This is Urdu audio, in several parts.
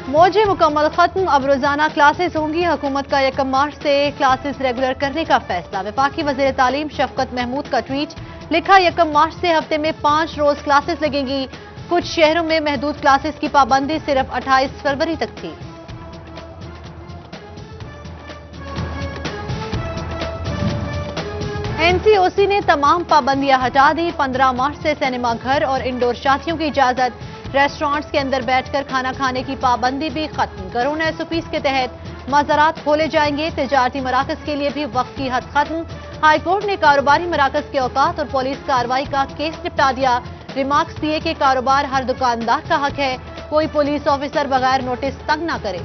موجیں مکمل ختم، اب روزانہ کلاسز ہوں گی۔ حکومت کا 1 مارچ سے کلاسز ریگولر کرنے کا فیصلہ۔ وفاقی وزیر تعلیم شفقت محمود کا ٹویٹ، لکھا 1 مارچ سے ہفتے میں 5 روز کلاسز لگیں گی۔ کچھ شہروں میں محدود کلاسز کی پابندی صرف 28 فروری تک تھی۔ NCOC نے تمام پابندیاں ہٹا دی۔ 15 مارچ سے سینما گھر اور انڈور شادیوں کی اجازت۔ ریسٹورانٹس کے اندر بیٹھ کر کھانا کھانے کی پابندی بھی ختم۔ کورونا SOPs کے تحت مزارات کھولے جائیں گے۔ تجارتی مراکز کے لیے بھی وقت کی حد ختم۔ ہائی کورٹ نے کاروباری مراکز کے اوقات اور پولیس کارروائی کا کیس نپٹا دیا۔ ریمارکس دیے کہ کاروبار ہر دکاندار کا حق ہے، کوئی پولیس آفیسر بغیر نوٹس تنگ نہ کرے۔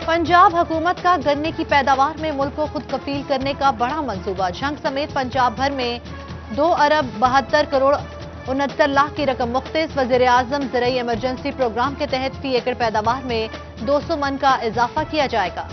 پنجاب حکومت کا گنے کی پیداوار میں ملک کو خود کفیل کرنے کا بڑا منصوبہ۔ جھنگ سمیت پنجاب بھر میں 2 ارب 72 کروڑ 69 لاکھ کی رقم مختص۔ وزیر اعظم زرعی ایمرجنسی پروگرام کے تحت فی ایکڑ پیداوار میں 200 من کا اضافہ کیا جائے گا۔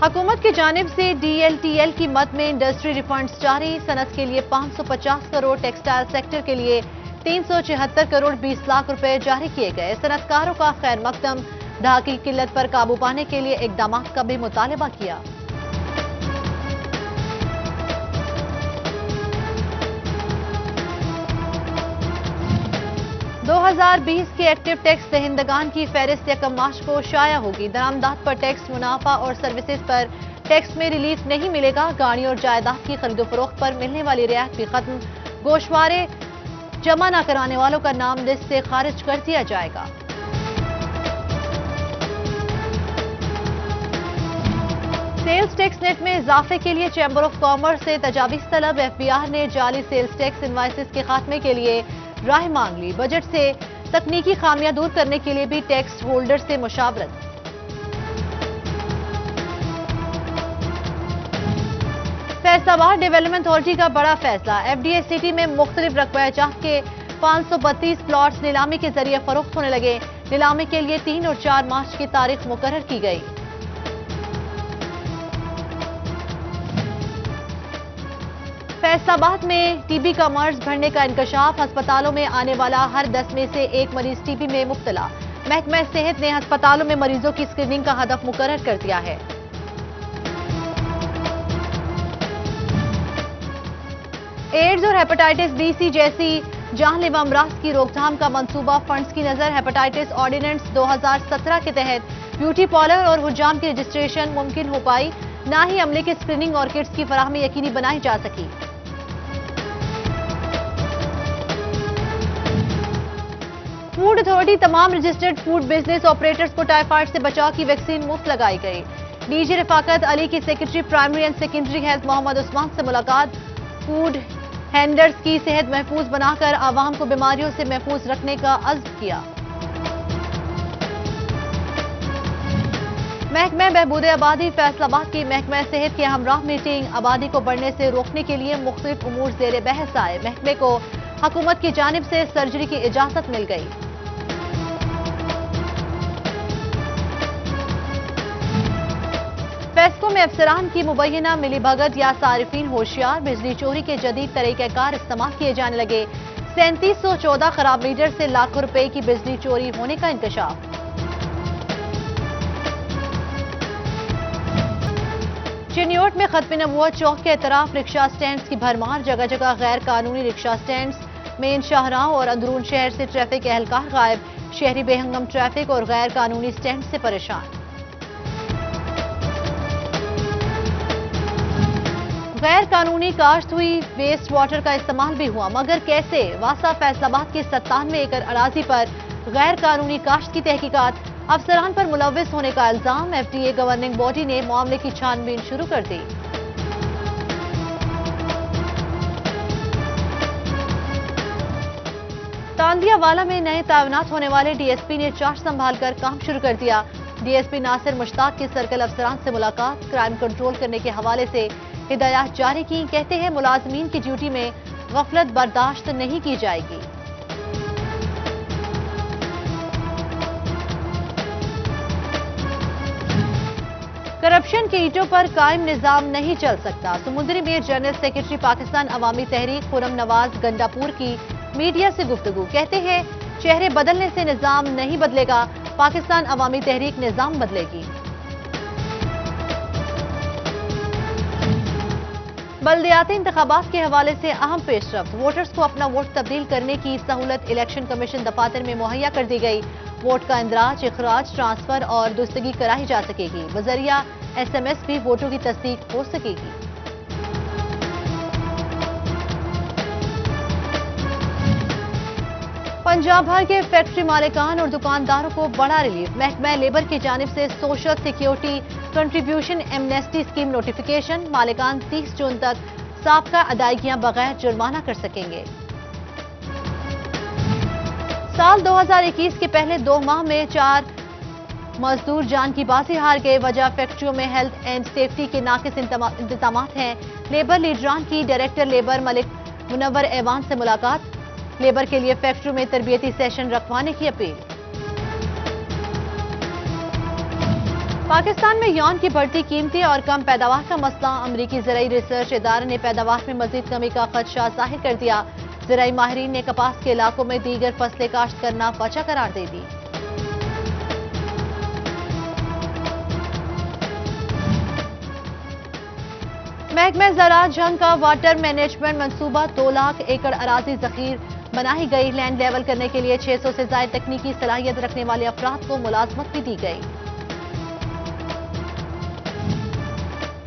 حکومت کی جانب سے DLTL کی مد میں انڈسٹری ریفنڈز جاری۔ صنعت کے لیے 550 کروڑ، ٹیکسٹائل سیکٹر کے لیے 376 کروڑ 20 لاکھ روپے جاری کیے گئے۔ صنعت کاروں کا خیر مقدم۔ دھاتی قلت پر قابو پانے کے لیے اقدامات کا بھی مطالبہ کیا۔ دو 2020 کے ایکٹیو ٹیکس دہندگان کی فہرست 1 مارچ کو شائع ہوگی۔ درآمدات پر ٹیکس، منافع اور سروسز پر ٹیکس میں ریلیف نہیں ملے گا۔ گاڑیوں اور جائیداد کی خرید و فروخت پر ملنے والی رعایت بھی ختم۔ گوشوارے جمع نہ کرانے والوں کا نام لسٹ سے خارج کر دیا جائے گا۔ سیلز ٹیکس نیٹ میں اضافے کے لیے چیمبر آف کامرس سے تجاویز طلب۔ FBR نے جعلی سیلز ٹیکس انوائسز کے خاتمے کے لیے رائے مانگ لی۔ بجٹ سے تکنیکی خامیاں دور کرنے کے لیے بھی ٹیکس ہولڈر سے مشاورت۔ فیصل آباد ڈیولپمنٹ اتھارٹی کا بڑا فیصلہ۔ FDA سٹی میں مختلف رقبہ جات کے 532 پلاٹس نیلامی کے ذریعے فروخت ہونے لگے۔ نیلامی کے لیے 3 اور 4 مارچ کی تاریخ مقرر کی گئی۔ فیصل آباد میں TB کا مرض بڑھنے کا انکشاف۔ ہسپتالوں میں آنے والا ہر 10 میں سے 1 مریض TB میں مبتلا۔ محکمہ صحت نے ہسپتالوں میں مریضوں کی اسکریننگ کا ہدف مقرر کر دیا ہے۔ ایڈز اور ہیپاٹائٹس B C جیسی جان لیوا امراض کی روک تھام کا منصوبہ۔ فنڈز کی نظر ہیپاٹائٹس آرڈیننس 2017 کے تحت بیوٹی پارلر اور حجام کی رجسٹریشن ممکن ہو پائی، نہ ہی عملے کی اسکریننگ اور کٹس کی فراہمی یقینی بنائی جا سکی۔ فوڈ اتھارٹی تمام رجسٹرڈ فوڈ بزنس آپریٹرز کو ٹائیفائڈ سے بچاؤ کی ویکسین مفت لگائی گئی۔ DG رفاقت علی کی secretary primary and secondary health Muhammad Usman سے ملاقات۔ فوڈ ہینڈلرز کی صحت محفوظ بنا کر عوام کو بیماریوں سے محفوظ رکھنے کا عزم کیا۔ محکمہ بہبود آبادی فیصل آباد کی محکمہ صحت کے ہمراہ میٹنگ۔ آبادی کو بڑھنے سے روکنے کے لیے مختلف امور زیر بحث آئے۔ محکمے کو حکومت کی جانب سے سرجری کی اجازت مل گئی۔ فیسکو میں افسران کی مبینہ ملی بھگت یا صارفین ہوشیار۔ بجلی چوری کے جدید طریقہ کار استعمال کیے جانے لگے۔ 3714 خراب میٹر سے لاکھوں روپے کی بجلی چوری ہونے کا انکشاف۔ چنیوٹ میں ختم نبوت چوک کے اطراف رکشہ سٹینڈز کی بھرمار۔ جگہ جگہ غیر قانونی رکشہ سٹینڈز۔ مین شاہراہوں اور اندرون شہر سے ٹریفک اہلکار غائب۔ شہری بے ہنگم ٹریفک اور غیر قانونی سٹینڈ سے پریشان۔ غیر قانونی کاشت ہوئی، ویسٹ واٹر کا استعمال بھی ہوا، مگر کیسے؟ واسا فیصل آباد کی 97 ایکڑ اراضی پر غیر قانونی کاشت کی تحقیقات۔ افسران پر ملوث ہونے کا الزام۔ FDA گورننگ باڈی نے معاملے کی چھان بین شروع کر دی۔ تاندیا والا میں نئے تعینات ہونے والے DSP نے چارج سنبھال کر کام شروع کر دیا۔ DSP ناصر مشتاق کی سرکل افسران سے ملاقات۔ کرائم کنٹرول کرنے کے حوالے سے ہدایات جاری کی۔ کہتے ہیں ملازمین کی ڈیوٹی میں غفلت برداشت نہیں کی جائے گی۔ کرپشن کے اینٹوں پر قائم نظام نہیں چل سکتا، سمندری میر جنرل سیکرٹری پاکستان عوامی تحریک خرم نواز گنڈاپور کی میڈیا سے گفتگو، کہتے ہیں چہرے بدلنے سے نظام نہیں بدلے گا، پاکستان عوامی تحریک نظام بدلے گی۔ بلدیاتی انتخابات کے حوالے سے اہم پیش رفت، ووٹرز کو اپنا ووٹ تبدیل کرنے کی سہولت الیکشن کمیشن دفاتر میں مہیا کر دی گئی، ووٹ کا اندراج، اخراج، ٹرانسفر اور درستگی کرائی جا سکے گی، بذریعہ SMS بھی ووٹوں کی تصدیق ہو سکے گی۔ پنجاب بھر کے فیکٹری مالکان اور دکانداروں کو بڑا ریلیف، محکمہ لیبر کی جانب سے social security contribution Amnesty scheme notification, مالکان 30 جون تک سابقہ ادائیگیاں بغیر جرمانہ کر سکیں گے۔ سال 2021 کے پہلے 2 ماہ میں 4 مزدور جان کی بازی ہار گئے، وجہ فیکٹریوں میں ہیلتھ اینڈ سیفٹی کے ناقص انتظامات ہیں، لیبر لیڈران کی ڈائریکٹر لیبر ملک منور ایوان سے ملاقات، لیبر کے لیے فیکٹریوں میں تربیتی سیشن رکھوانے کی اپیل۔ پاکستان میں یون کی بڑھتی قیمتیں اور کم پیداوار کا مسئلہ، امریکی زرعی ریسرچ ادارے نے پیداوار میں مزید کمی کا خدشہ ظاہر کر دیا، زرعی ماہرین نے کپاس کے علاقوں میں دیگر فصلیں کاشت کرنا وجہ قرار دے دی۔ محکمہ زراعت جھنگ کا واٹر مینجمنٹ منصوبہ 2 لاکھ ایکڑ اراضی ذخیر بنائی گئی، لینڈ لیول کرنے کے لیے 600 سے زائد تکنیکی صلاحیت رکھنے والے افراد کو ملازمت بھی دی گئی۔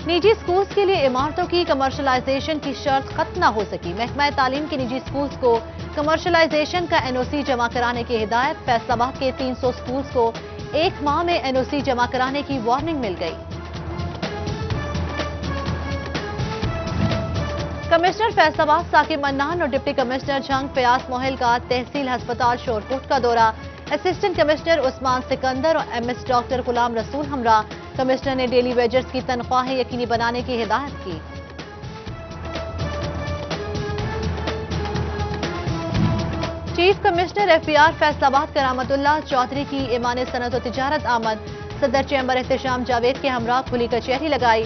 نجی سکولز کے لیے عمارتوں کی کمرشلائزیشن کی شرط ختم نہ ہو سکی، محکمہ تعلیم کے نجی سکولز کو کمرشلائزیشن کا NOC جمع کرانے کی ہدایت، فیصل آباد کے 300 سکولز کو 1 ماہ میں NOC جمع کرانے کی وارننگ مل گئی۔ کمشنر فیصل آباد ثاقب منان اور ڈپٹی کمشنر جھنگ فیاض موہل کا تحصیل ہسپتال شورکوٹ کا دورہ، اسسٹنٹ کمشنر عثمان سکندر اور MS ڈاکٹر غلام رسول ہمراہ، کمشنر نے ڈیلی ویجرز کی تنخواہیں یقینی بنانے کی ہدایت کی۔ چیف کمشنر FBR فیصل آباد کرامت اللہ چودھری کی ایوان صنعت و تجارت آمد، صدر چیمبر احتشام جاوید کے ہمراہ کھلی کچہری لگائی،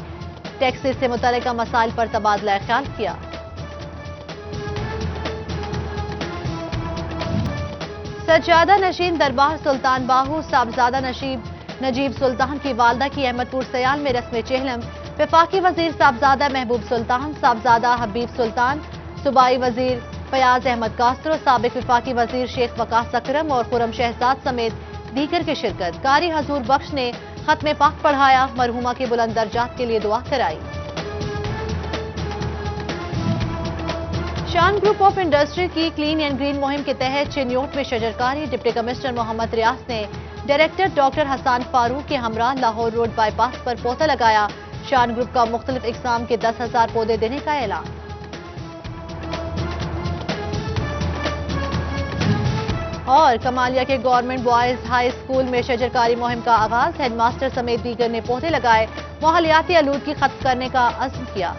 ٹیکسز سے متعلقہ مسائل پر تبادلہ خیال کیا۔ سجادہ نشین دربار سلطان باہو صاحبزادہ نجیب سلطان کی والدہ کی احمد پور سیال میں رسم چہلم، وفاقی وزیر صاحبزادہ محبوب سلطان، صاحبزادہ حبیب سلطان، صوبائی وزیر فیاض احمد کاسترو، سابق وفاقی وزیر شیخ وقاص اکرم اور خرم شہزاد سمیت دیگر کی شرکت، قاری حضور بخش نے ختم پاک پڑھایا، مرحومہ کے بلند درجات کے لیے دعا کرائی۔ شان گروپ آف انڈسٹری کی کلین اینڈ گرین مہم کے تحت چنیوٹ میں شجرکاری، ڈپٹی کمشنر محمد ریاض نے ڈائریکٹر ڈاکٹر حسان فاروق کے ہمراہ لاہور روڈ بائی پاس پر پودا لگایا، شان گروپ کا مختلف اقسام کے 10,000 پودے دینے کا اعلان۔ اور کمالیہ کے گورنمنٹ بوائز ہائی اسکول میں شجرکاری مہم کا آغاز، ہیڈ ماسٹر سمیت دیگر نے پودے لگائے، ماحولیاتی آلودگی ختم کرنے کا عزم کیا۔